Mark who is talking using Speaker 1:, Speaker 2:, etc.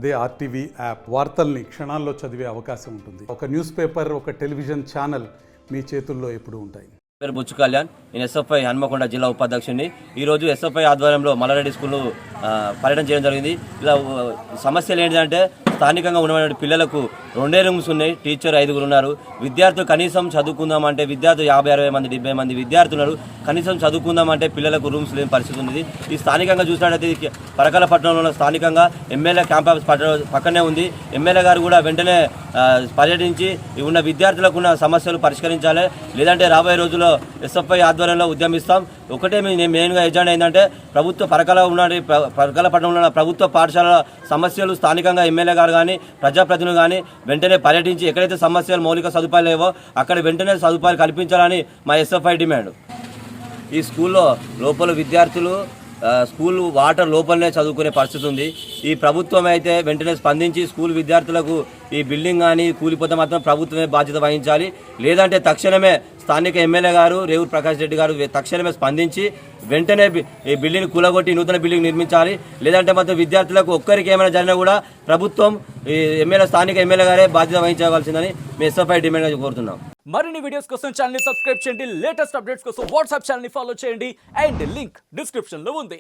Speaker 1: అదే RTV app వార్తల్ని క్షణాల్లో చదివే అవకాశం ఉంటుంది. ఒక న్యూస్ పేపర్, ఒక టెలివిజన్ ఛానల్ మీ చేతుల్లో ఎప్పుడూ ఉంటాయి.
Speaker 2: పేరు బుచ్చు కళ్యాణ్. నేను ఎస్ఎఫ్ఐ హన్మకొండ జిల్లా ఉపాధ్యక్షుడిని. ఈరోజు ఎస్ఎఫ్ఐ ఆధ్వర్యంలో మల్లారెడ్డి స్కూల్లో పర్యటన చేయడం జరిగింది. ఇలా సమస్యలు ఏంటంటే స్థానికంగా ఉన్న పిల్లలకు 2 రూమ్స్ ఉన్నాయి, టీచర్ 5 ఉన్నారు. విద్యార్థులు కనీసం చదువుకుందామంటే విద్యార్థులు 50-60 మంది 70 మంది విద్యార్థులు ఉన్నారు. కనీసం చదువుకుందామంటే పిల్లలకు రూమ్స్ లేని పరిస్థితి ఉంది. ఈ స్థానికంగా చూసినట్లయితే పరకాల పట్టణంలో స్థానికంగా ఎమ్మెల్యే క్యాంప్ ఆఫీస్ పక్కనే ఉంది. ఎమ్మెల్యే గారు కూడా వెంటనే పర్యటించి ఉన్న విద్యార్థులకు ఉన్న సమస్యలు పరిష్కరించాలి, లేదంటే రాబోయే రోజుల్లో ఎస్ఎఫ్ఐ ఆధ్వర్యంలో ఉద్యమిస్తాం. ఒకటే మెయిన్గా ఎజెండా ఏంటంటే పరకాల పట్టణంలో ఉన్న ప్రభుత్వ పాఠశాలల సమస్యలు స్థానికంగా ఎమ్మెల్యే గారు కానీ ప్రజాప్రతినిధులు కానీ వెంటనే పర్యటించి ఎక్కడైతే సమస్యలు మౌలిక సదుపాయాలు లేవో అక్కడ వెంటనే సదుపాయాలు కల్పించాలని మా ఎస్ఎఫ్ఐ డిమాండ్. ఈ స్కూల్లో లోపల విద్యార్థులు స్కూల్ వాటర్ లోపలనే చదువుకునే పరిస్థితి ఉంది. ఈ ప్రభుత్వం అయితే వెంటనే స్పందించి స్కూల్ విద్యార్థులకు ఈ బిల్డింగ్ కానీ కూలిపోతే మాత్రం ప్రభుత్వమే బాధ్యత వహించాలి, లేదంటే తక్షణమే స్థానిక ఎమ్మెల్యే గారు రేవూరు ప్రకాష్ రెడ్డి గారు తక్షణమే స్పందించి వెంటనే ఈ బిల్డింగ్ కూలగొట్టి నూతన బిల్డింగ్ నిర్మించాలి, లేదంటే మాత్రం విద్యార్థులకు ఒక్కరికి ఏమైనా జరిగినా కూడా ప్రభుత్వం ఈ స్థానిక ఎమ్మెల్యే గారే బాధ్యత వహించవలసిందని మేము ఎస్ఎఫ్ఐ డిమాండ్గా కోరుతున్నాం.
Speaker 3: మరిన్ని వీడియోస్ కోసం ఛానల్ ని సబ్స్క్రైబ్ చేయండి, లేటెస్ట్ అప్డేట్స్ కోసం వాట్సాప్ ఛానల్ ని ఫాలో చేయండి అండ్ లింక్ డిస్క్రిప్షన్ లో ఉంది.